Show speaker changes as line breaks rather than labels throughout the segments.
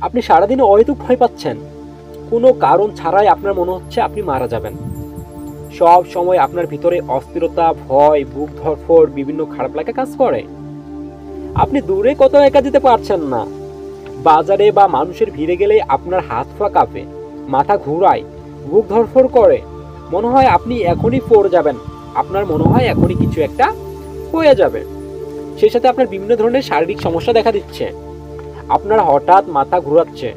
আপনি সারাদিন অহেতুক ভয় পাচ্ছেন, কোনো কারণ ছাড়াই আপনার মনে হচ্ছে আপনি মারা যাবেন। সব সময় আপনার ভিতরে অস্থিরতা, ভয়, বুক ধড়ফড়, বিভিন্ন খারাপ লাগা কাজ করে। আপনি দূরে কোথাও একা যেতে পারছেন না। বাজারে বা মানুষের ভিড়ে গেলে আপনার হাত পা কাঁপে, মাথা ঘুরায়, বুক ধড়ফড় করে, মনে হয় আপনি এখনই পড়ে যাবেন, আপনার মনে হয় এখনই কিছু একটা হয়ে যাবে। সেই সাথে আপনার বিভিন্ন ধরনের শারীরিক সমস্যা দেখা দিচ্ছে। আপনার হঠাৎ মাথা ঘুরাচ্ছে,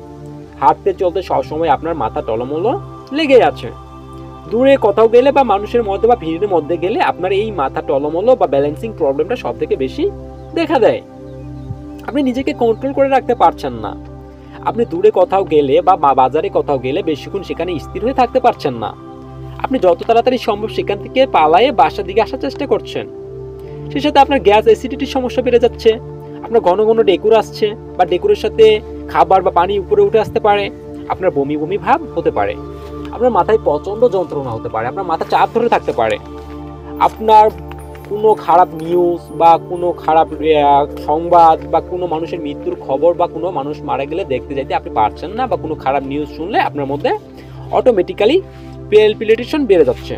হাঁটতে চলতে সবসময় আপনার মাথা টলমলো লেগে আছে। দূরে কোথাও গেলে বা মানুষের মধ্যে বা ভিড়ের মধ্যে গেলে আপনার এই মাথা টলমলো বা ব্যালেন্সিং প্রবলেমটা সব থেকে বেশি দেখা দেয়। আপনি নিজেকে কন্ট্রোল করে রাখতে পারছেন না। আপনি দূরে কোথাও গেলে বা বাজারে কোথাও গেলে বেশিক্ষণ সেখানে স্থির হয়ে থাকতে পারছেন না। আপনি যত তাড়াতাড়ি সম্ভব সেখান থেকে পালায়ে বাসার দিকে আসার চেষ্টা করছেন। সেই সাথে আপনার গ্যাস অ্যাসিডিটির সমস্যা বেড়ে যাচ্ছে। আপনার ঘন ঘন ডেকুর আসছে বা ডেকুরের সাথে খাবার বা পানি উপরে উঠে আসতে পারে। আপনার বমি বমি ভাব হতে পারে। আপনার মাথায় প্রচণ্ড যন্ত্রণা হতে পারে। আপনার মাথা চাপ ধরে থাকতে পারে। আপনার কোনো খারাপ নিউজ বা কোনো খারাপ সংবাদ বা কোনো মানুষের মৃত্যুর খবর বা কোনো মানুষ মারা গেলে দেখতে যাইতে আপনি পারছেন না, বা কোনো খারাপ নিউজ শুনলে আপনার মধ্যে অটোমেটিক্যালি প্যালপিটেশন বেড়ে যাচ্ছে।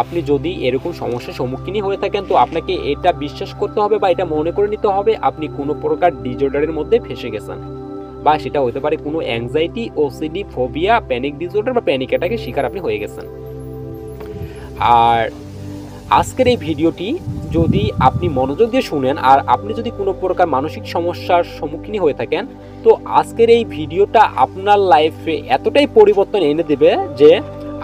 আপনি যদি এরকম সমস্যার সম্মুখীন হয়ে থাকেন তো আপনাকে এটা বিশ্বাস করতে হবে বা এটা মনে করে নিতে হবে আপনি কোনো প্রকার ডিসঅর্ডারের মধ্যে ফেসে গেছেন, বা সেটা হতে পারে কোনো anxiety, OCD, phobia, panic disorder বা প্যানিক অ্যাটাকের শিকার আপনি হয়ে গেছেন। আর আজকের এই ভিডিওটি যদি আপনি মনোযোগ দিয়ে শুনেন আর আপনি যদি কোনো প্রকার মানসিক সমস্যার সম্মুখীন হয়ে থাকেন তো আজকের এই ভিডিওটা আপনার লাইফে এতটাই পরিবর্তন এনে দেবে যে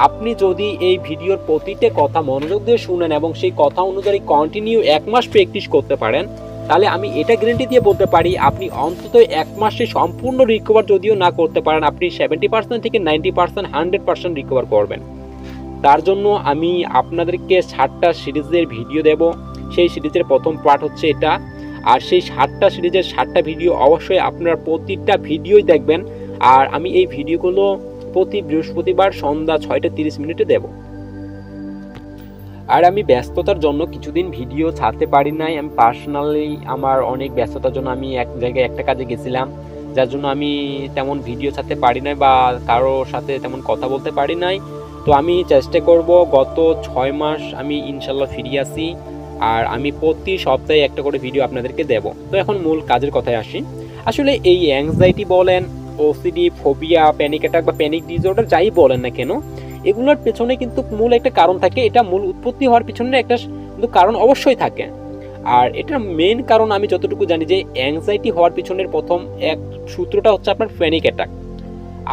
আপনি যদি এই ভিডিওর প্রতিটা কথা মনোযোগ দিয়ে শুনেন এবং সেই কথা অনুযায়ী কন্টিনিউ 1 মাস প্র্যাকটিস করতে পারেন, তাহলে আমি এটা গ্যারান্টি দিয়ে বলতে পারি আপনি অন্তত 1 মাসে সম্পূর্ণ রিকভার যদিও না করতে পারেন, আপনি 70% থেকে 90%, 100% রিকভার করবেন। তার জন্য আমি আপনাদেরকে 7টা সিরিজের ভিডিও দেব। সেই সিরিজের প্রথম পার্ট হচ্ছে এটা। আর সেই 7টা সিরিজের 7টা ভিডিও অবশ্যই আপনার প্রতিটা ভিডিওই দেখবেন। আর আমি এই ভিডিওগুলো প্রতি বৃহস্পতিবার সন্ধ্যা 6:30 দেব। আর আমি ব্যস্ততার জন্য কিছুদিন ভিডিও ছাড়তে পারি নাই। আমি পার্সোনালি আমার অনেক ব্যস্ততার জন্য আমি এক জায়গায় একটা কাজে গেছিলাম, যার জন্য আমি তেমন ভিডিও ছাড়তে পারি নাই বা কারোর সাথে তেমন কথা বলতে পারি নাই। তো আমি চেষ্টা করব গত 6 মাস আমি ইনশাল্লাহ ফিরে আসি, আর আমি প্রতি সপ্তাহে একটা করে ভিডিও আপনাদেরকে দেব। তো এখন মূল কাজের কথায় আসি। আসলে এই অ্যাংজাইটি বলেন, ওসিডি, ফোবিয়া, প্যানিক অ্যাটাক বা প্যানিক ডিসঅর্ডার যাই বলেন না কেন, এগুলোর পেছনে কিন্তু মূল একটা কারণ থাকে। এটা মূল উৎপত্তি হওয়ার পিছনে একটা কিন্তু কারণ অবশ্যই থাকে। আর এটার মেন কারণ আমি যতটুকু জানি যে অ্যাংজাইটি হওয়ার পিছনের প্রথম এক সূত্রটা হচ্ছে আপনার প্যানিক অ্যাটাক।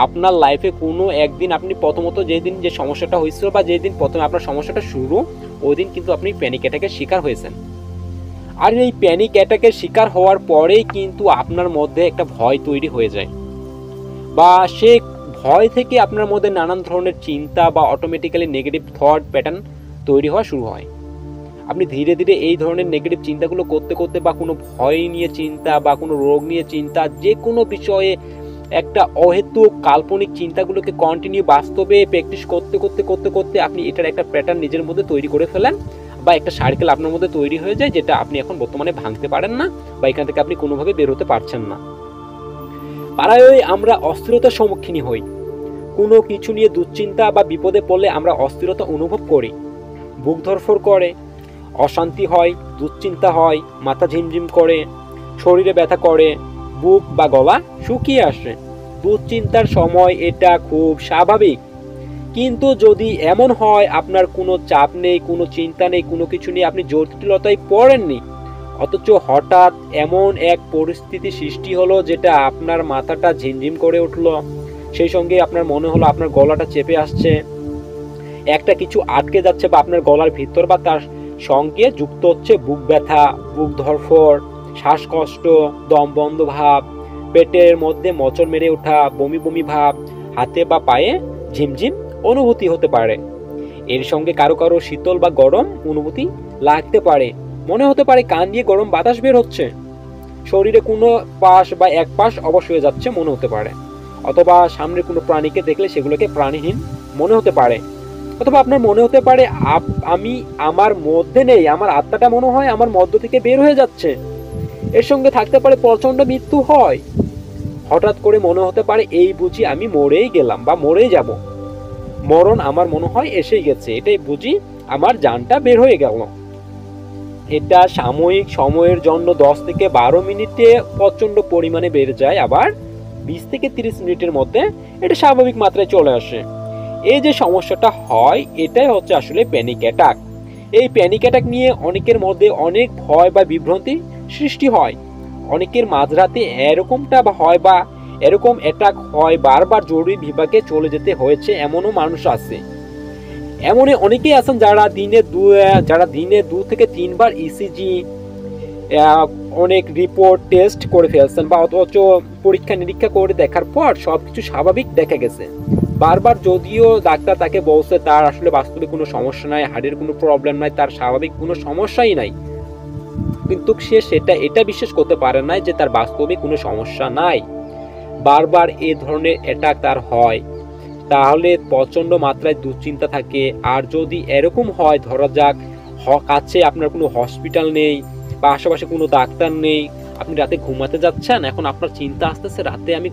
আপনার লাইফে কোনো একদিন আপনি প্রথমত যেদিন যে সমস্যাটা হয়েছিল বা যেদিন প্রথমে আপনার সমস্যাটা শুরু, ওই দিন কিন্তু আপনি প্যানিক অ্যাটাকের শিকার হয়েছেন। আর এই প্যানিক অ্যাটাকের শিকার হওয়ার পরেই কিন্তু আপনার মধ্যে একটা ভয় তৈরি হয়ে যায়, বা সে ভয় থেকে আপনার মধ্যে নানান ধরনের চিন্তা বা অটোমেটিক্যালি নেগেটিভ থট প্যাটার্ন তৈরি হওয়া শুরু হয়। আপনি ধীরে ধীরে এই ধরনের নেগেটিভ চিন্তাগুলো করতে করতে বা কোনো ভয় নিয়ে চিন্তা বা কোনো রোগ নিয়ে চিন্তা, যে কোনো বিষয়ে একটা অহেতুক কাল্পনিক চিন্তাগুলোকে কন্টিনিউ বাস্তবে প্র্যাকটিস করতে করতে করতে করতে আপনি এটার একটা প্যাটার্ন নিজের মধ্যে তৈরি করে ফেলেন, বা একটা সার্কেল আপনার মধ্যে তৈরি হয়ে যায় যেটা আপনি এখন বর্তমানে ভাঙতে পারেন না, বা এখান থেকে আপনি কোনোভাবে বের হতে পারছেন না। পাড়ায় আমরা অস্থিরতার সম্মুখীন হই। কোনো কিছু নিয়ে দুশ্চিন্তা বা বিপদে পড়লে আমরা অস্থিরতা অনুভব করি, বুক ধড়ফড় করে, অশান্তি হয়, দুশ্চিন্তা হয়, মাথা ঝিমঝিম করে, শরীরে ব্যথা করে, বুক বা গলা শুকিয়ে আসে। দুশ্চিন্তার সময় এটা খুব স্বাভাবিক। কিন্তু যদি এমন হয় আপনার কোনো চাপ নেই, কোনো চিন্তা নেই, কোনো কিছু নিয়ে আপনি জটিলতায় পড়েননি, অথচ হঠাৎ এমন এক পরিস্থিতি সৃষ্টি হলো যেটা আপনার মাথাটা ঝিমঝিম করে উঠলো, সেই সঙ্গে আপনার মনে হলো আপনার গলাটা চেপে আসছে, একটা কিছু আটকে যাচ্ছে বা আপনার গলার ভিতর, বা তার সঙ্গে যুক্ত হচ্ছে বুক ব্যথা, বুক ধড়ফড়, শ্বাসকষ্ট, দম বন্ধ ভাব, পেটের মধ্যে মোচড় মেরে ওঠা, বমি বমি ভাব, হাতে বা পায়ে ঝিমঝিম অনুভূতি হতে পারে। এর সঙ্গে কারো কারো শীতল বা গরম অনুভূতি লাগতে পারে, মনে হতে পারে কান দিয়ে গরম বাতাস বের হচ্ছে, শরীরে কোনো পাশ বা এক পাশ অবশ হয়ে যাচ্ছে মনে হতে পারে, অথবা সামনে কোনো প্রাণীকে দেখলে সেগুলোকে প্রাণীহীন মনে হতে পারে, অথবা আপনার মনে হতে পারে আমি আমার মধ্যে নেই, আমার আত্মাটা মনে হয় আমার মধ্য থেকে বের হয়ে যাচ্ছে। এর সঙ্গে থাকতে পারে প্রচন্ড মৃত্যু হয়, হঠাৎ করে মনে হতে পারে এই বুঝি আমি মরেই গেলাম বা মরেই যাব, মরণ আমার মনে হয় এসেই গেছে, এটাই বুঝি আমার জানটা বের হয়ে গেল। এটা সাময়িক সময়ের জন্য 10 থেকে 12 মিনিটে প্রচন্ড পরিমাণে বেড়ে যায়, আবার 20 থেকে 30 মিনিটের মধ্যে এটা স্বাভাবিক মাত্রায় চলে আসে। এই যে সমস্যাটা হয় এটাই হচ্ছে আসলে প্যানিক অ্যাটাক। এই প্যানিক অ্যাটাক নিয়ে অনেকের মধ্যে অনেক ভয় বা বিভ্রান্তি সৃষ্টি হয়। অনেকের মাঝরাতে এরকমটা হয় বা এরকম অ্যাটাক হয়, বারবার জরুরি বিভাগে চলে যেতে হয়েছে এমনও মানুষ আছে। এমন অনেকেই আছেন যারা দিনে 2 থেকে 3 বার ইসিজি অনেক রিপোর্ট টেস্ট করে ফেলছেন, বা অথচ পরীক্ষা নিরীক্ষা করে দেখার পর সবকিছু স্বাভাবিক দেখা গেছে। বারবার যদিও ডাক্তার তাকে বলছে তার আসলে বাস্তবে কোনো সমস্যা নাই, হার্টের কোনো প্রবলেম নাই, তার স্বাভাবিক কোনো সমস্যাই নাই, কিন্তু সে এটা বিশ্বাস করতে পারে না যে তার বাস্তবে কোনো সমস্যা নাই। বারবার এই ধরনের অ্যাটাক তার হয়, তাহলে প্রচন্ড মাত্রায় দুশ্চিন্তা থাকে। আর যদি এরকম হয়, ধরা যাক কাছে আপনার কোনো হসপিটাল নেই বা আশেপাশে কোনো ডাক্তার নেই, আপনি রাতে ঘুমাতে যাচ্ছেন, এখন আপনার চিন্তা আসতেছে রাতে আমি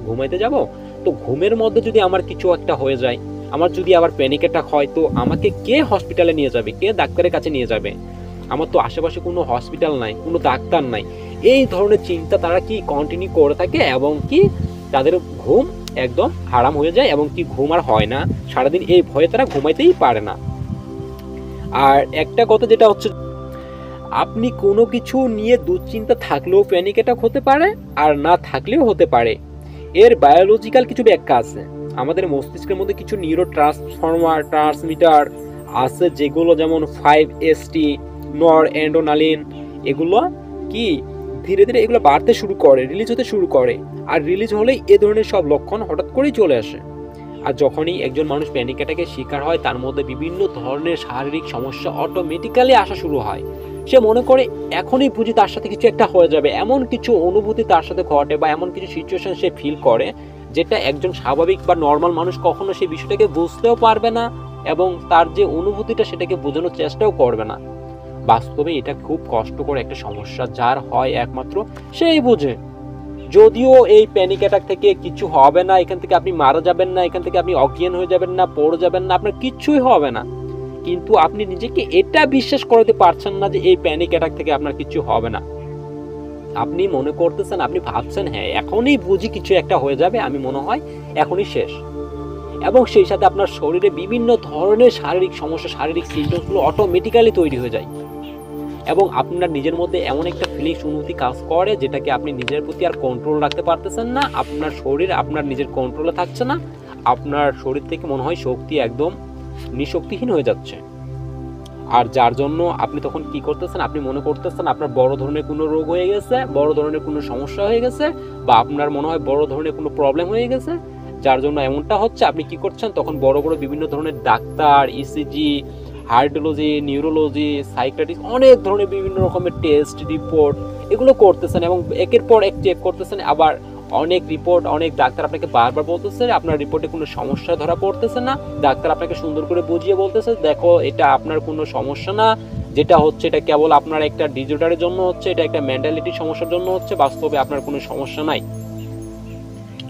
ঘুমাইতে যাব, তো ঘুমের মধ্যে যদি আমার কিছু একটা হয়ে যায়, আমার যদি আবার প্যানিক অ্যাটাক হয়, তো আমাকে কে হসপিটালে নিয়ে যাবে, কে ডাক্তারের কাছে নিয়ে যাবে, আমার তো আশেপাশে কোনো হসপিটাল নাই, কোনো ডাক্তার নাই। এই ধরনের চিন্তা তারা কি কন্টিনিউ করে থাকে, এবং কি তাদের ঘুম একদম হারাম হয়ে যায়, এবং কি ঘুম আর হয় না, সারাদিন এই ভয়ে তারা ঘুমাইতেই পারে না। আর একটা কথা যেটা হচ্ছে, আপনি কোনো কিছু নিয়ে দুশ্চিন্তা থাকলেও প্যানিক অ্যাটাক হতে পারে, আর না থাকলেও হতে পারে। এর বায়োলজিক্যাল কিছু ব্যাখ্যা আছে। আমাদের মস্তিষ্কের মধ্যে কিছু নিউরো ট্রান্সমিটার আছে, যেগুলো যেমন 5HT, নরএড্রেনালিন, এগুলো কি ধীরে ধীরে এগুলো বাড়তে শুরু করে, রিলিজ হতে শুরু করে, আর রিলিজ হলেই এ ধরনের সব লক্ষণ হঠাৎ করেই চলে আসে। আর যখনই একজন মানুষ প্যানিক অ্যাটাকের শিকার হয়, তার মধ্যে বিভিন্ন ধরনের শারীরিক সমস্যা অটোমেটিক্যালি আসা শুরু হয়। সে মনে করে এখনই বুঝি তার সাথে কিছু একটা হয়ে যাবে, এমন কিছু অনুভূতি তার সাথে ঘটে বা এমন কিছু সিচুয়েশন সে ফিল করে, যেটা একজন স্বাভাবিক বা নর্মাল মানুষ কখনো সেই বিষয়টাকে বুঝতেও পারবে না, এবং তার যে অনুভূতিটা সেটাকে বোঝানোর চেষ্টাও করবে না। বাস্তবে এটা খুব কষ্টকর একটা সমস্যা, যার হয় একমাত্র সেই বুঝে। যদিও এই প্যানিক অ্যাটাক থেকে কিছু হবে না, এখান থেকে আপনি মারা যাবেন না, এখান থেকে আপনি অজ্ঞান হয়ে যাবেন না, পড়ে যাবেন না, আপনার কিচ্ছুই হবে না, কিন্তু আপনি নিজেকে এটা বিশ্বাস করতে পারছেন না যে এই প্যানিক অ্যাটাক থেকে আপনার কিছু হবে না। আপনি মনে করতেছেন, আপনি ভাবছেন হ্যাঁ এখনই বুঝি কিছু একটা হয়ে যাবে, আমি মনে হয় এখনই শেষ। এবং সেই সাথে আপনার শরীরে বিভিন্ন ধরনের শারীরিক সমস্যা, শারীরিক সিমটমসগুলো অটোমেটিক্যালি তৈরি হয়ে যায়, এবং আপনার নিজের মধ্যে এমন একটা ফিলিংস, অনুভূতি কাজ করে, যেটাকে আপনি নিজের প্রতি আর কন্ট্রোল রাখতে পারতেছেন না। আপনার শরীর আপনার নিজের কন্ট্রোলে থাকছে না, আপনার শরীর থেকে মনে হয় শক্তি একদম নিশক্তিহীন হয়ে যাচ্ছে। আর যার জন্য আপনি তখন কি করতেছেন, আপনি মনে করতেছেন আপনার বড় ধরনের কোনো রোগ হয়ে গেছে, বড় ধরনের কোনো সমস্যা হয়ে গেছে, বা আপনার মনে হয় বড় ধরনের কোনো প্রবলেম হয়ে গেছে, যার জন্য এমনটা হচ্ছে। আপনি কি করছেন, তখন বড় বড় বিভিন্ন ধরনের ডাক্তার, ইসিজি, হার্ডিওলজি, নিউরোলজি, সাইকিয়াট্রিস্ট, অনেক ধরনের বিভিন্ন রকমের টেস্ট রিপোর্ট এগুলো করতেছেন, এবং একের পর এক চেক করতেছেন। আবার অনেক রিপোর্ট, অনেক ডাক্তার আপনাকে বারবার বলতেছে আপনার রিপোর্টে কোনো সমস্যা ধরা পড়তেছে না, ডাক্তার আপনাকে সুন্দর করে বুঝিয়ে বলতেছে দেখো এটা আপনার কোনো সমস্যা না, যেটা হচ্ছে এটা কেবল আপনার একটা ডিসঅর্ডারের জন্য হচ্ছে, এটা একটা মেন্টালিটি সমস্যার জন্য হচ্ছে, বাস্তবে আপনার কোনো সমস্যা নাই।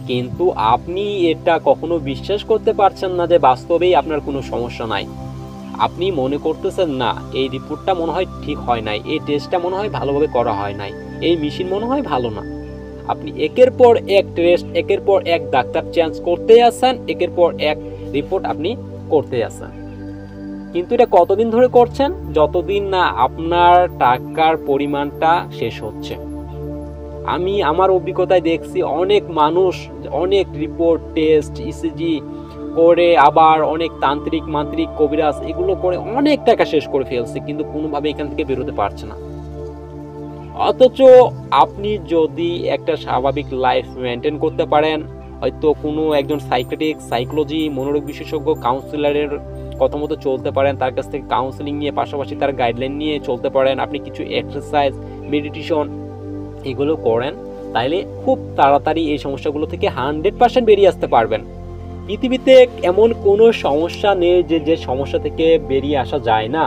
কিন্তু আপনি এটা কখনো বিশ্বাস করতে পারছেন না যে বাস্তবেই আপনার কোনো সমস্যা নাই। আপনি মনে করতেছেন না এই রিপোর্টটা মনে হয় ঠিক হয় নাই, এই টেস্টটা মনে হয় ভালোভাবে করা হয় নাই, এই মেশিন মনে হয় ভালো না। আপনি একের পর এক টেস্ট, একের পর এক ডাক্তার চেঞ্জ করতেই আছেন, একের পর এক রিপোর্ট আপনি করতেই আছেন। কিন্তু এটা কতদিন ধরে করছেন? যতদিন না আপনার টাকার পরিমাণটা শেষ হচ্ছে। আমি আমার অভিজ্ঞতায় দেখছি অনেক মানুষ অনেক রিপোর্ট, টেস্ট, ইসিজি করে, আবার অনেক তান্ত্রিক, মান্ত্রিক, কবিরাজ এগুলো করে অনেক টাকা শেষ করে ফেলছে, কিন্তু কোনোভাবে এখান থেকে বেরোতে পারছে না। অথচ আপনি যদি একটা স্বাভাবিক লাইফ মেনটেন করতে পারেন, হয়তো কোনো একজন সাইকিয়াট্রিক, সাইকোলজি, মনোরোগ বিশেষজ্ঞ, কাউন্সিলরের কথা মতো চলতে পারেন, তার কাছ থেকে কাউন্সিলিং নিয়ে পাশাপাশি তার গাইডলাইন নিয়ে চলতে পারেন, আপনি কিছু এক্সারসাইজ, মেডিটেশন এগুলো করেন, তাইলে খুব তাড়াতাড়ি এই সমস্যাগুলো থেকে 100% বেরিয়ে আসতে পারবেন। পৃথিবীতে এমন কোনো সমস্যা নেই যে সমস্যা থেকে বেরিয়ে আসা যায় না।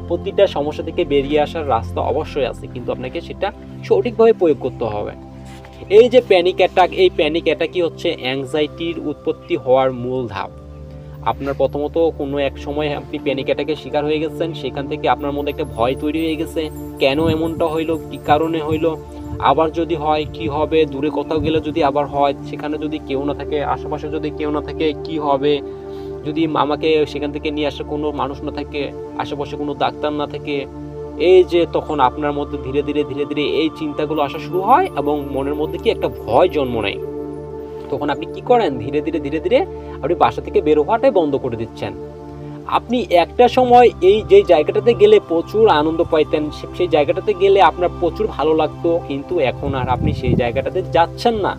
প্রতিটা সমস্যা থেকে বেরিয়ে আসার রাস্তা অবশ্যই আছে, কিন্তু আপনাকে সেটা সঠিকভাবে প্রয়োগ করতে হবে। এই যে প্যানিক অ্যাটাক, এই প্যানিক অ্যাটাকই হচ্ছে অ্যাংজাইটির উৎপত্তি হওয়ার মূল ধাপ। আপনার প্রথমত কোনো এক সময় আপনি প্যানিক অ্যাটাকের শিকার হয়ে গেছেন, সেখান থেকে আপনার মধ্যে একটা ভয় তৈরি হয়ে গেছে, কেন এমনটা হইলো, কী কারণে হইলো, আবার যদি হয় কি হবে, দূরে কোথাও গেলে যদি আবার হয়, সেখানে যদি কেউ না থাকে, আশেপাশে যদি কেউ না থাকে কি হবে, যদি আমাকে সেখান থেকে নিয়ে আসা কোনো মানুষ না থাকে, আশেপাশে কোনো ডাক্তার না থাকে। এই যে তখন আপনার মধ্যে ধীরে ধীরে ধীরে ধীরে এই চিন্তাগুলো আসা শুরু হয় এবং মনের মধ্যে কি একটা ভয় জন্ম নেয়। তখন আপনি কি করেন, ধীরে ধীরে ধীরে ধীরে আপনি বাসা থেকে বের হওয়াটাই বন্ধ করে দিচ্ছেন। আপনি একটা সময় এই যে জায়গাটাতে গেলে প্রচুর আনন্দ পাইতেন, সেই জায়গাটাতে গেলে আপনার প্রচুর ভালো লাগতো, কিন্তু এখন আর আপনি সেই জায়গাটাতে যাচ্ছেন না।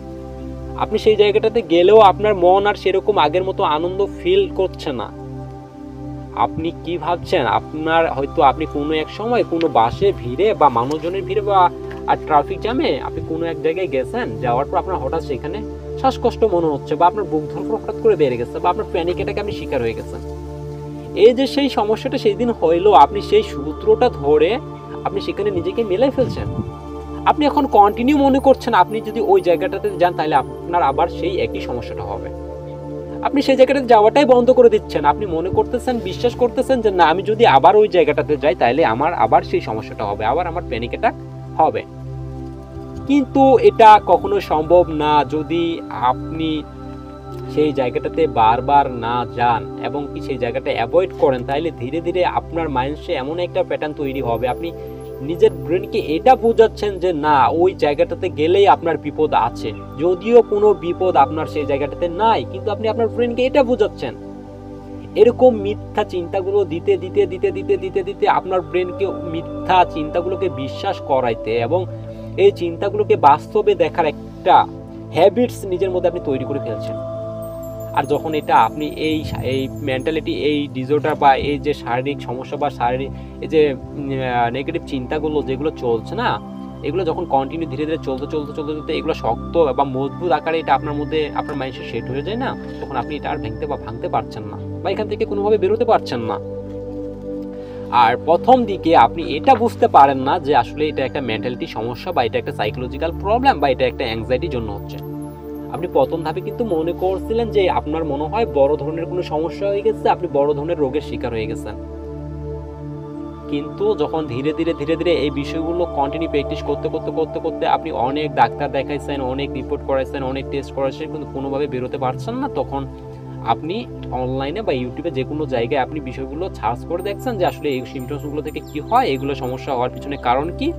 আপনি সেই জায়গাটাতে গেলেও আপনার মন আর সেরকম আগের মতো আনন্দ ফিল করছে না। আপনি কি ভাবছেন, আপনার হয়তো আপনি কোনো এক সময় কোনো বাসে ভিড়ে বা মানুষজনের ভিড়ে বা আর ট্রাফিক জ্যামে আপনি কোনো এক জায়গায় গেছেন, যাওয়ার পর আপনার হঠাৎ সেখানে শ্বাসকষ্ট মনে হচ্ছে বা আপনার বুক ধড়ফড় হঠাৎ করে বেড়ে গেছে বা আপনার প্যানিক অ্যাটাকে আপনি শিকার হয়ে গেছেন। এই যে সেই সমস্যাটা সেই দিন হইলো, আপনি সেই সূত্রটা ধরে আপনি সেখানে নিজেকে মেলাই ফেলছেন। আপনি এখন কন্টিনিউ মনে করছেন আপনি যদি ওই জায়গাটাতে যান তাহলে আপনার আবার সেই একই সমস্যাটা হবে। আপনি সেই জায়গাটাতে যাওয়াটাই বন্ধ করে দিচ্ছেন। আপনি মনে করতেছেন, বিশ্বাস করতেছেন যে না, আমি যদি আবার ওই জায়গাটাতে যাই তাহলে আমার আবার সেই সমস্যাটা হবে, আবার আমার প্যানিক অ্যাটাক হবে। কিন্তু এটা কখনো সম্ভব না যদি আপনি সেই জায়গাটাতে বারবার না যান এবং কি সেই জায়গাটা অ্যাভয়েড করেন। তাহলে ধীরে ধীরে আপনার মাইন্ডসে এমন একটা প্যাটার্ন তৈরি হবে, আপনি নিজের ব্রেনকে এটা বোঝাচ্ছেন যে না, ওই জায়গাটাতে গেলেই আপনার বিপদ আছে, যদিও কোনো বিপদ আপনার সেই জায়গাটাতে নাই, কিন্তু আপনি আপনার ব্রেনকে এটা বোঝাচ্ছেন। এরকম মিথ্যা চিন্তাগুলো দিতে দিতে দিতে দিতে দিতে দিতে আপনার ব্রেনকে মিথ্যা চিন্তাগুলোকে বিশ্বাস করাইতে এবং এই চিন্তাগুলোকে বাস্তবে দেখার একটা হ্যাবিটস নিজের মধ্যে আপনি তৈরি করে ফেলছেন। আর যখন এটা আপনি এই মেন্টালিটি, এই ডিসঅর্ডার বা এই যে শারীরিক সমস্যা বা শারীরিক এই যে নেগেটিভ চিন্তাগুলো যেগুলো চলছে না, এগুলো যখন কন্টিনিউ ধীরে ধীরে চলতে চলতে চলতে চলতে এগুলো শক্ত বা মজবুত আকারে এটা আপনার মধ্যে আপনার মাইন্ডে সেট হয়ে যায় না, তখন আপনি এটা আর ভাঙতে পারছেন না বা এখান থেকে কোনোভাবে বেরোতে পারছেন না। আর প্রথম দিকে আপনি এটা বুঝতে পারেন না যে আসলে এটা একটা মেন্টালিটি সমস্যা বা এটা একটা সাইকোলজিক্যাল প্রবলেম বা এটা একটা অ্যাংজাইটির জন্য হচ্ছে। আপনি প্রথম ধাপে কিন্তু মনে করছিলেন যে আপনার মনে হয় বড় ধরনের কোনো সমস্যা হয়ে গেছে, আপনি বড় ধরনের রোগের শিকার হয়ে গেছেন। কিন্তু যখন ধীরে ধীরে ধীরে ধীরে এই বিষয়গুলো কন্টিনিউ প্র্যাকটিস করতে করতে করতে করতে আপনি অনেক ডাক্তার দেখাইছেন, অনেক রিপোর্ট করাইছেন, অনেক টেস্ট করাইছেন, কিন্তু কোনোভাবে বেরোতে পারছেন না, তখন আপনি অনলাইনে বা ইউটিউবে যে কোনো জায়গায় আপনি বিষয়গুলো সার্চ করে দেখছেন যে আসলে এই সিমটমসগুলো থেকে কি হয়, এগুলো সমস্যা হওয়ার পিছনে কারণ কি,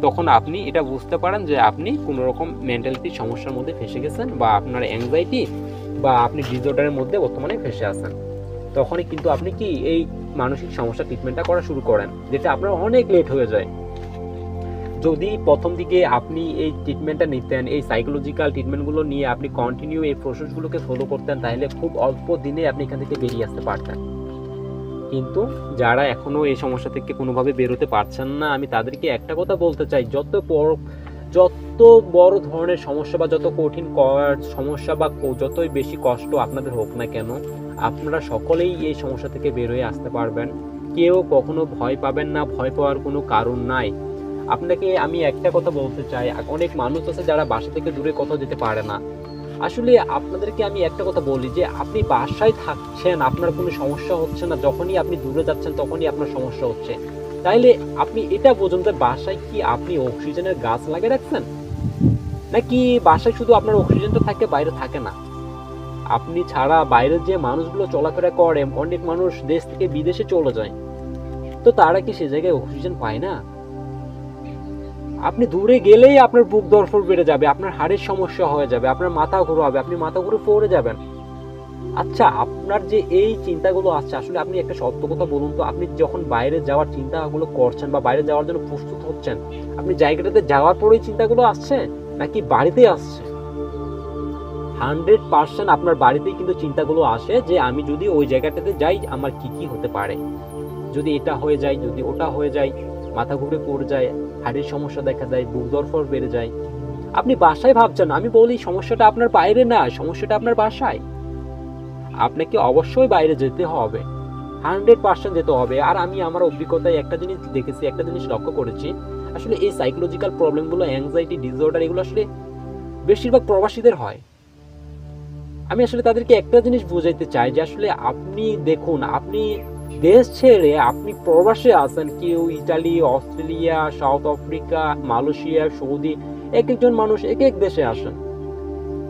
তখন আপনি এটা বুঝতে পারেন যে আপনি কোনো রকম মেন্টালিটি সমস্যার মধ্যে ফেসে গেছেন বা আপনার অ্যাংজাইটি বা আপনি ডিসঅর্ডারের মধ্যে বর্তমানে ফেসে আছেন। তখনই কিন্তু আপনি কি এই মানসিক সমস্যা ট্রিটমেন্টটা করা শুরু করেন, যেটা আপনার অনেক লেট হয়ে যায়। যদি প্রথম দিকে আপনি এই ট্রিটমেন্টটা নিতেন, এই সাইকোলজিক্যাল ট্রিটমেন্টগুলো নিয়ে আপনি কন্টিনিউ এই প্রসেসগুলোকে ফলো করতেন, তাহলে খুব অল্প দিনে আপনি এখান থেকে বেরিয়ে আসতে পারতেন। কিন্তু যারা এখনো এই সমস্যা থেকে কোনোভাবে বেরোতে পারছেন না, আমি তাদেরকে একটা কথা বলতে চাই, যত বড় ধরনের সমস্যা বা যত কঠিন সমস্যা বা যতই বেশি কষ্ট আপনাদের হোক না কেন, আপনারা সকলেই এই সমস্যা থেকে বের হয়ে আসতে পারবেন। কেউ কখনো ভয় পাবেন না, ভয় পাওয়ার কোনো কারণ নাই। আপনাকে আমি একটা কথা বলতে চাই, অনেক মানুষ আছে যারা বাসা থেকে দূরে কোথাও যেতে পারে না। আসলে আপনাদেরকে আমি একটা কথা বলি যে আপনি বাসায় থাকছেন, আপনার কোনো সমস্যা হচ্ছে না, যখনই আপনি দূরে যাচ্ছেন তখনই আপনার সমস্যা হচ্ছে। তাইলে আপনি এটা বোঝেন যে বাসায় কি আপনি অক্সিজেনের গাছ লাগিয়ে রাখছেন, নাকি বাসায় শুধু আপনার অক্সিজেনটা থাকে, বাইরে থাকে না? আপনি ছাড়া বাইরের যে মানুষগুলো চলাফেরা করে, অনেক মানুষ দেশ থেকে বিদেশে চলে যায়, তো তারা কি সে জায়গায় অক্সিজেন পায় না? আপনি দূরে গেলেই আপনার বুক ধড়ফড় বেড়ে যাবে, আপনার হাড়ের সমস্যা হয়ে যাবে, আপনার মাথা ঘোরাবে, আপনি মাথা ঘুরে পড়ে যাবেন। আচ্ছা, আপনার যে এই চিন্তাগুলো আসছে, আসলে আপনি একটা সত্য কথা বলুন তো, আপনি যখন বাইরে যাওয়ার চিন্তাগুলো করছেন বা বাইরে যাওয়ার জন্য প্রস্তুত হচ্ছেন, আপনি জায়গাটাতে যাওয়ার পরেই চিন্তাগুলো আসছে নাকি বাড়িতেই আসছে? 100% আপনার বাড়িতেই কিন্তু চিন্তাগুলো আসে যে আমি যদি ওই জায়গাটাতে যাই আমার কি কি হতে পারে, যদি এটা হয়ে যায়, যদি ওটা হয়ে যায়, মাথা ঘুরে পড়ে যায়, হাড়ের সমস্যা দেখা যায়, বুক ধড়ফড় বেড়ে যায়। আপনি বাসায় ভাবছেন, আমি বলি সমস্যাটা আপনার বাইরে না, সমস্যাটা আপনার বাসায়। আপনাকে অবশ্যই বাইরে যেতে হবে, 100% যেতে হবে। আর আমি আমার অভিজ্ঞতায় একটা জিনিস দেখেছি, একটা জিনিস লক্ষ্য করেছি, আসলে এই সাইকোলজিক্যাল প্রবলেমগুলো, অ্যাংজাইটি ডিসঅর্ডার, এগুলো আসলে বেশিরভাগ প্রবাসীদের হয়। আমি আসলে তাদেরকে একটা জিনিস বোঝাইতে চাই যে আসলে আপনি দেখুন, আপনি দেশ ছেড়ে আপনি প্রবাসে আছেন, কেউ Italy, Australia, south Africa, Malaysia, Saudi, এক একজন মানুষ এক এক দেশে আসেন।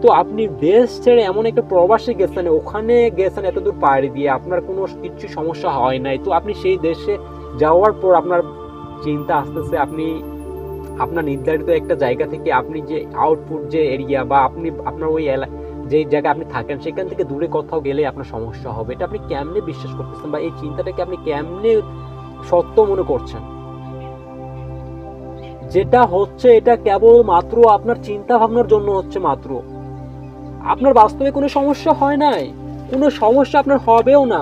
তো আপনি দেশ ছেড়ে এমন একটা প্রবাসে গেছেন, ওখানে গেছেন এত দূর পাড়ি দিয়ে, আপনার কোনো কিছু সমস্যা হয় নাই, তো আপনি সেই দেশে যাওয়ার পর আপনার চিন্তা আসতেছে, আপনি আপনার নির্ধারিত একটা জায়গা থেকে আপনি যে আউটপুট যে এরিয়া বা আপনি আপনার ওই যে জায়গায় আপনি থাকেন সেখান থেকে দূরে কোথাও গেলে আপনার সমস্যা হবে, এটা আপনি কেমনে বিশ্বাস করতেছেন বা এই চিন্তাটাকে আপনি কেমনে সত্য মনে করছেন? যেটা হচ্ছে এটা কেবল মাত্র আপনার চিন্তা ভাবনার জন্য হচ্ছে মাত্র, আপনার বাস্তবে কোনো সমস্যা হয় নাই, কোনো সমস্যা আপনার হবেও না।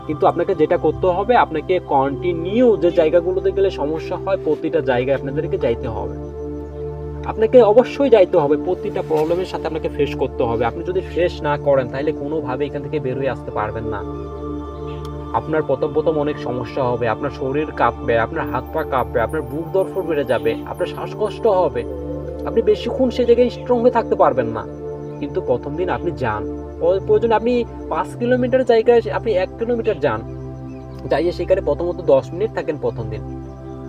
কিন্তু আপনাকে যেটা করতে হবে, আপনাকে কন্টিনিউ যে জায়গাগুলোতে গেলে সমস্যা হয় প্রতিটা জায়গায় আপনাদেরকে যাইতে হবে, আপনাকে অবশ্যই যাইতে হবে, প্রতিটা প্রবলেমের সাথে আপনাকে ফেস করতে হবে। আপনি যদি ফেস না করেন তাহলে কোনোভাবে এখান থেকে বের হয়ে আসতে পারবেন না। আপনার প্রথম অনেক সমস্যা হবে, আপনার শরীর কাঁপবে, আপনার হাত পা কাঁপবে, আপনার বুক ধড়ফড় বেড়ে যাবে, আপনার শ্বাসকষ্ট হবে, আপনি বেশিক্ষণ সেই জায়গায় স্ট্রং হয়ে থাকতে পারবেন না। কিন্তু প্রথম দিন আপনি যান, প্রয়োজন আপনি 5 কিলোমিটার জায়গায় আপনি 1 কিলোমিটার যান, যাইয়ে সেখানে প্রথমত 10 মিনিট থাকেন প্রথম দিন,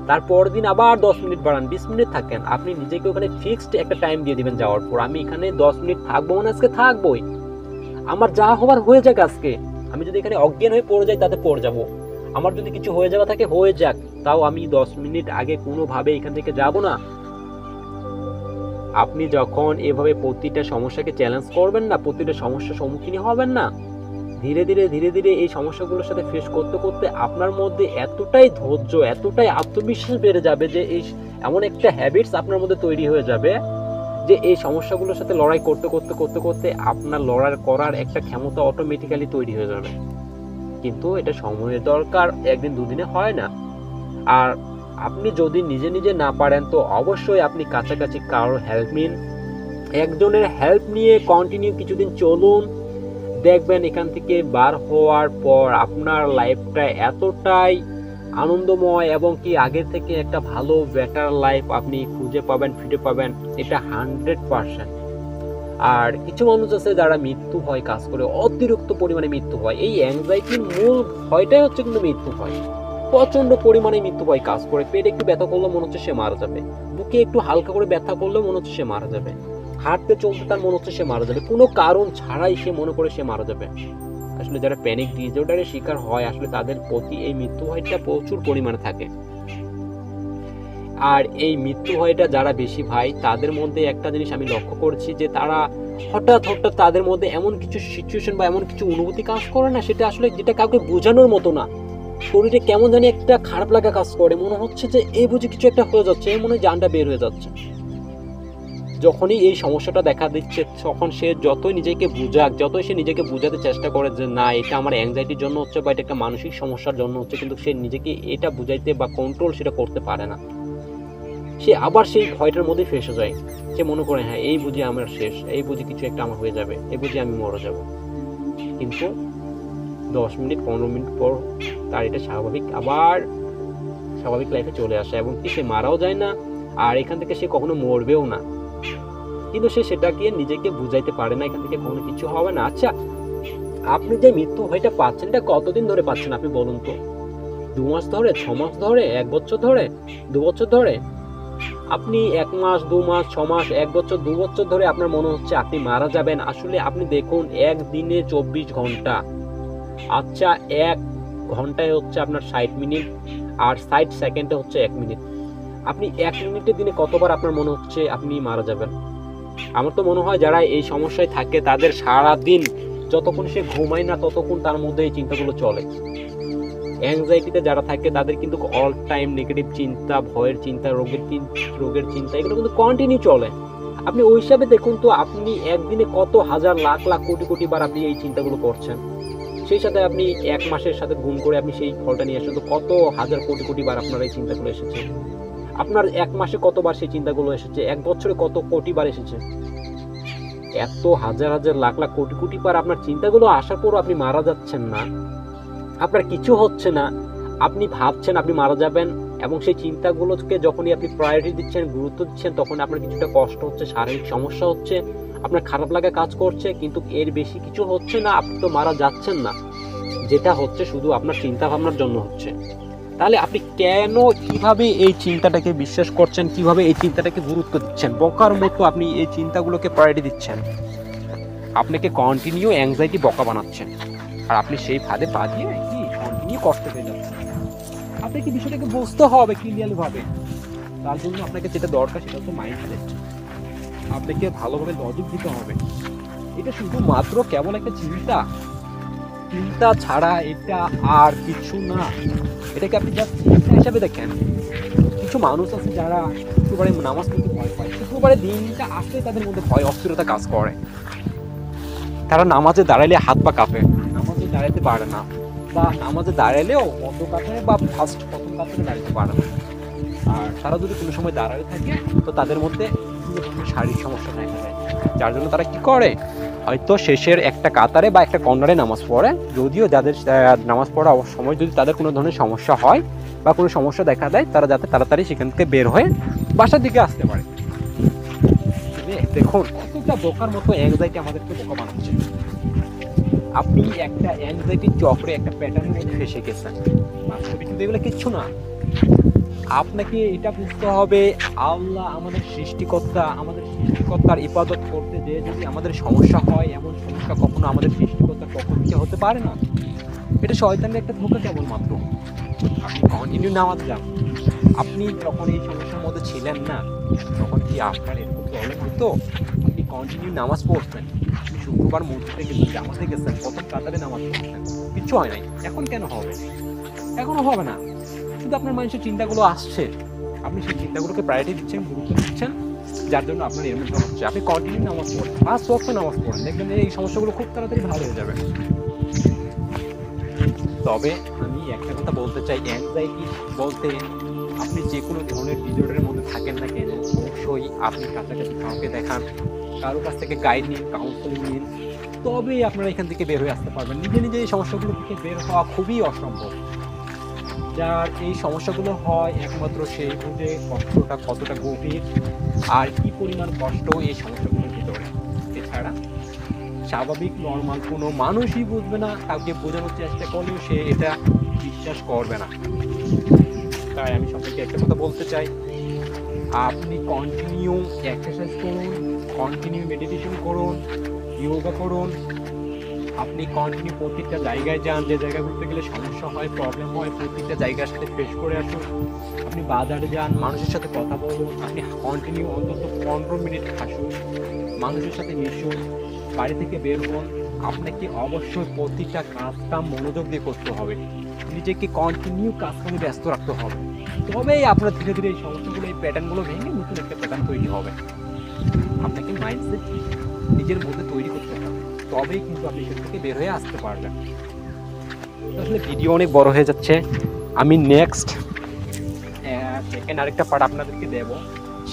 তারপর দিন আবার 10 মিনিট বাড়ান, 20 মিনিট থাকেন। আপনি নিজেকে ওখানে ফিক্সড একটা টাইম দিয়ে দিবেন যাওয়ার পর, আমি এখানে 10 মিনিট থাকবো, মানে আজকে থাকবোই, আমার যা হবার হয়ে যাক আজকে। আমি যদি এখানে অজ্ঞান হয়ে পড়ে যাই তাতে পড়ে যাব, আমার যদি কিছু হয়ে যাওয়া থাকে হয়ে যাক, তাও আমি 10 মিনিট আগে কোনোভাবে এখান থেকে যাব না। আপনি যখন এভাবে প্রতিটা সমস্যাকে চ্যালেঞ্জ করবেন না, প্রতিটা সমস্যার সম্মুখীন হবেন না, ধীরে ধীরে এই সমস্যাগুলোর সাথে ফেস করতে করতে আপনার মধ্যে এতটাই ধৈর্য, এতটাই আত্মবিশ্বাস বেড়ে যাবে যে এই এমন একটা হ্যাবিটস আপনার মধ্যে তৈরি হয়ে যাবে যে এই সমস্যাগুলোর সাথে লড়াই করতে করতে করতে করতে আপনার লড়াই করার একটা ক্ষমতা অটোমেটিক্যালি তৈরি হয়ে যাবে। কিন্তু এটা সময়ের দরকার, একদিন দুদিনে হয় না। আর আপনি যদি নিজে নিজে না পারেন তো অবশ্যই আপনি কাছাকাছি কারোর হেল্প নিন, একজনের হেল্প নিয়ে কন্টিনিউ কিছুদিন চলুন, দেখবেন এখান থেকে বার হওয়ার পর আপনার লাইফটা এতটাই আনন্দময় এবং কি আগের থেকে একটা ভালো বেটার লাইফ আপনি খুঁজে পাবেন, ফিরে পাবেন, এটা 100%। আর কিছু মানুষ আছে যারা মৃত্যু ভয় কাজ করে, অতিরিক্ত পরিমাণে মৃত্যু ভয়, এই অ্যাংজাইটির মূল ভয়টাই হচ্ছে কিন্তু মৃত্যু ভয়, প্রচন্ড পরিমাণে মৃত্যু ভয় কাজ করে। পেটে একটু ব্যথা করলে মনে হচ্ছে সে মারা যাবে, বুকে একটু হালকা করে ব্যথা করলেও মনে হচ্ছে সে মারা যাবে, হাঁটতে চলতে তার মনে হচ্ছে সে মারা যাবে, কোনো কারণ ছাড়াই সে মনে করে সে মারা যাবে। আসলে যারা প্যানিক ডিসঅর্ডারের শিকার হয় আসলে তাদের প্রতি এই মৃত্যু ভয়টা প্রচুর পরিমাণে থাকে। আর এই মৃত্যু ভয়টা যারা বেশি ভাই তাদের মধ্যে একটা জিনিস আমি লক্ষ্য করছি যে তারা হঠাৎ তাদের মধ্যে এমন কিছু সিচুয়েশন বা এমন কিছু অনুভূতি কাজ করে না, সেটা আসলে যেটা কাউকে বোঝানোর মতো না, শরীরে কেমন জানি একটা খারাপ লাগা কাজ করে, মনে হচ্ছে যে এই বুঝি কিছু একটা হয়ে যাচ্ছে, মনে হয় জানটা বের হয়ে যাচ্ছে। যখনই এই সমস্যাটা দেখা দিচ্ছে তখন সে যতই নিজেকে বুঝাক, যতই সে নিজেকে বোঝাতে চেষ্টা করে যে না এটা আমার অ্যাংজাইটির জন্য হচ্ছে বা এটা একটা মানসিক সমস্যার জন্য হচ্ছে, কিন্তু সে নিজেকে এটা বুঝাইতে বা কন্ট্রোল সেটা করতে পারে না, সে আবার সেই ভয়টার মধ্যে ফেসে যায়। সে মনে করে হ্যাঁ এই বুঝি আমার শেষ, এই বুঝি কিছু একটা আমার হয়ে যাবে, এই বুঝি আমি মরে যাব। কিন্তু 10 মিনিট 15 মিনিট পর তার এটা আবার স্বাভাবিক লাইফে চলে আসে এবং কি সে মারাও যায় না, আর এখান থেকে সে কখনো মরবেও না। কিন্তু সে সেটাকে নিজেকে বুঝাইতে পারে না, এখান থেকে কোনো কিছু হবে না। আচ্ছা, আপনি যে মৃত্যু ভয়টা পাচ্ছেন এটা কতদিন ধরে পাচ্ছেন আপনি বলুন তো? 2 মাস ধরে, 6 মাস ধরে, 1 বছর ধরে, 2 বছর ধরে? আপনি 1 মাস, 2 মাস, 6 মাস, 1 বছর, 2 বছর ধরে আপনার মনে হচ্ছে আপনি মারা যাবেন। আসলে আপনি দেখুন, এক দিনে 24 ঘন্টা, আচ্ছা 1 ঘন্টায় হচ্ছে আপনার 60 মিনিট, আর 60 সেকেন্ডে হচ্ছে 1 মিনিট। আপনি 1 মিনিটের দিনে কতবার আপনার মনে হচ্ছে আপনি মারা যাবেন? আমার তো মনে হয় যারা এই সমস্যায় থাকে তাদের সারা দিন যতক্ষণ সে ঘুমায় না ততক্ষণ তার মধ্যে এই চিন্তাগুলো চলে। অ্যাংজাইটিতে যারা থাকে তাদের কিন্তু অল টাইম নেগেটিভ চিন্তা, ভয়ের চিন্তা, রোগের চিন্তা এগুলো কিন্তু কন্টিনিউ চলে। আপনি ওই হিসাবে দেখুন তো, আপনি একদিনে কত হাজার লাখ লাখ কোটি কোটি বার আপনি এই চিন্তাগুলো করছেন, সেই সাথে আপনি 1 মাসের সাথে গুণ করে আপনি সেই ফলটা নিয়ে আসেন, তো কত হাজার কোটি কোটি বার আপনার এই চিন্তাগুলো এসেছে। আপনার 1 মাসে কতবার সেই চিন্তাগুলো এসেছে, 1 বছরে কত কোটি বার এসেছে। এত হাজার হাজার লাখ লাখ কোটি কোটি বার আপনার চিন্তাগুলো আসার পরও আপনি মারা যাচ্ছেন না, আপনার কিছু হচ্ছে না, আপনি ভাবছেন আপনি মারা যাবেন, এবং সেই চিন্তাগুলোকে যখনই আপনি প্রায়োরিটি দিচ্ছেন, গুরুত্ব দিচ্ছেন, তখন আপনার কিছুটা কষ্ট হচ্ছে, শারীরিক সমস্যা হচ্ছে, আপনার খারাপ লাগা কাজ করছে, কিন্তু এর বেশি কিছু হচ্ছে না। আপনি তো মারা যাচ্ছেন না, যেটা হচ্ছে শুধু আপনার চিন্তা ভাবনার জন্য হচ্ছে। তাহলে আপনি কেন কিভাবে এই চিন্তাটাকে বিশ্বাস করছেন, কিভাবে এই চিন্তাটাকে গুরুত্ব দিচ্ছেন, বোকার মতো আপনি এই চিন্তাগুলোকে প্রায়োরিটি দিচ্ছেন। আপনাকে কন্টিনিউ অ্যাংজাইটি বকা বানাচ্ছেন, আর আপনি সেই ফাঁদে পা দিয়ে কি কন্টিনিউ কষ্ট পেয়ে যাচ্ছেন। আপনাকে বিষয়টাকে বুঝতে হবে ক্লিয়ারলি ভাবে। তার জন্য আপনাকে যেটা দরকার সেটা হচ্ছে মাইন্ডসেট। আপনাকে ভালোভাবে লজিক দিতে হবে। এটা শুধুমাত্র কেবল একটা চিন্তা, চিন্তা ছাড়া এটা আর কিছু না। এটাকে আপনি জাস্ট চিন্তা হিসাবে দেখেন। কিছু মানুষ আছে যারা শুক্রবারে নামাজ পড়তে ভয় পায়, শুক্রবারে দিনটা আসলে তাদের মধ্যে ভয় অস্থিরতা কাজ করে। তারা নামাজে দাঁড়াইলে হাত পা কাঁপে, নামাজে দাঁড়াইতে পারে না, বা নামাজে দাঁড়াইলেও মধ্য কাতারে বা ফার্স্ট প্রথম কাতারে দাঁড়াতে পারে না। আর তারা যদি কোনো সময় দাঁড়াতে থাকে তো তাদের মধ্যে শারীরিক সমস্যা দেখা যায়, যার জন্য তারা কি করে, হয়তো শেষের একটা কাতারে বা একটা কর্নারে নামাজ পড়ে। যদিও যাদের নামাজ পড়ার সময় যদি তাদের কোনো ধরনের সমস্যা হয় বা কোনো সমস্যা দেখা দেয়, তারা যাতে তাড়াতাড়ি সেখান থেকে বের হয়ে বাসার দিকে আসতে পারে। দেখুন কতটা বোকার মতো অ্যাংজাইটি আমাদেরকে বোকা বানাচ্ছে। আপনি একটা অ্যাংজাইটির চক্রে, একটা প্যাটার্নের মধ্যে ফেসে গেছেন। বাস্তবে কিন্তু এগুলো কিচ্ছু না। আপনাকে এটা বুঝতে হবে, আল্লাহ আমাদের সৃষ্টিকর্তার ইবাদত করতে যে যদি আমাদের সমস্যা হয়, এমন সমস্যা কখনো আমাদের সৃষ্টিকর্তার পক্ষ থেকে হতে পারে না। এটা শয়তানের একটা ধোঁকা কেবলমাত্র। আপনি কন্টিনিউ নামাজ যান। আপনি যখন এই সমস্যার মধ্যে ছিলেন না, তখন কি আপনার এরকম প্রবলেম হতো? আপনি কন্টিনিউ নামাজ পড়তেন, আপনি শুক্রবার মসজিদে গেছেন, জামাতে গেছেন, প্রথম কাতারে নামাজ পড়তেন, কিচ্ছু হয় নাই। এখন কেন হবে? এখনো হবে না। শুধু আপনার মানুষের চিন্তাগুলো আসছে, আপনি সেই চিন্তাগুলোকে প্রায়োরিটি দিচ্ছেন, গুরুত্ব দিচ্ছেন, যার জন্য আপনার এর মধ্যে হচ্ছে। আপনি কন্টিনিউ নামাজ পড়েন, 5 ওয়াক্ত নামাজ পড়েন, দেখবেন এই সমস্যাগুলো খুব তাড়াতাড়ি ভালো হয়ে যাবে। তবে আমি একটা কথা বলতে চাই, অ্যাংজাইটি বলতে আপনি যে কোনো ধরনের ডিসঅর্ডারের মধ্যে থাকেন না কেন, অবশ্যই আপনি কাছাকাছি কাউকে দেখান, কারো কাছ থেকে গাইড নিন, কাউন্সেলিং নিন, তবেই আপনারা এখান থেকে বের হয়ে আসতে পারবেন। নিজে নিজে এই সমস্যাগুলো থেকে বের হওয়া খুবই অসম্ভব। যার এই সমস্যাগুলো হয় একমাত্র সেই বুঝে কষ্টটা কতটা গভীর আর কি পরিমাণ কষ্ট এই সমস্যাগুলোর ভিতরে। এছাড়া স্বাভাবিক নর্মাল কোনো মানুষই বুঝবে না, কাউকে বোঝানোর চেষ্টা করলেও সে এটা বিশ্বাস করবে না। তাই আমি সবাইকে একটা কথা বলতে চাই, আপনি কন্টিনিউ এক্সারসাইজ করুন, কন্টিনিউ মেডিটেশন করুন, যোগা করুন, আপনি কন্টিনিউ প্রত্যেকটা জায়গায় যান, যে জায়গাগুলোতে গেলে সমস্যা হয়, প্রবলেম হয়, প্রত্যেকটা জায়গার সাথে ফেস করে আসুন। আপনি বাজারে যান, মানুষের সাথে কথা বলুন, আপনি কন্টিনিউ অন্তত 15 মিনিট হাসুন, মানুষের সাথে মিশুন, বাড়ি থেকে বের হন। আপনাকে অবশ্যই প্রতিটা কাজকাম মনোযোগ দিয়ে করতে হবে, নিজেকে কন্টিনিউ কাজকামে ব্যস্ত রাখতে হবে। তবেই আপনার ধীরে ধীরে এই সমস্যাগুলো, এই প্যাটার্নগুলো ভেঙে নতুন একটা প্যাটার্ন তৈরি হবে। আপনাকে মাইন্ডসেট নিজের মধ্যে তৈরি করতে হবে, তবেই কিন্তু আপনি সেখান থেকে বের হয়ে আসতে পারবেন। আসলে ভিডিও অনেক বড় হয়ে যাচ্ছে, আমি নেক্সট সেকেন্ড আরেকটা পার্ট আপনাদেরকে দেব।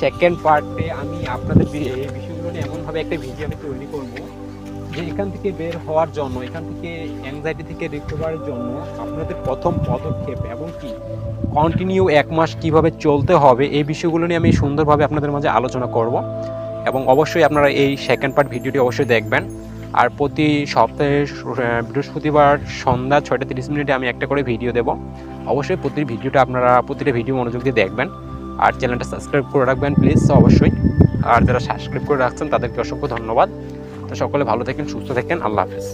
সেকেন্ড পার্টে আমি আপনাদের এই বিষয়গুলো নিয়ে এমনভাবে একটা ভিডিও আমি তৈরি করবো যে এখান থেকে বের হওয়ার জন্য, এখান থেকে অ্যাংজাইটি থেকে রিকভারির জন্য আপনাদের প্রথম পদক্ষেপ এবং কি কন্টিনিউ 1 মাস কীভাবে চলতে হবে, এই বিষয়গুলো নিয়ে আমি সুন্দরভাবে আপনাদের মাঝে আলোচনা করব। এবং অবশ্যই আপনারা এই সেকেন্ড পার্ট ভিডিওটি অবশ্যই দেখবেন। আর প্রতি সপ্তাহে বৃহস্পতিবার সন্ধ্যা 6টা 30 মিনিটে আমি একটা করে ভিডিও দেব। অবশ্যই প্রতিটা ভিডিও মনোযোগ দিয়ে দেখবেন, আর চ্যানেলটা সাবস্ক্রাইব করে রাখবেন প্লিজ অবশ্যই। আর যারা সাবস্ক্রাইব করে রাখছেন তাদেরকে অসংখ্য ধন্যবাদ। তো সকলে ভালো থাকেন, সুস্থ থাকেন, আল্লাহ হাফেজ।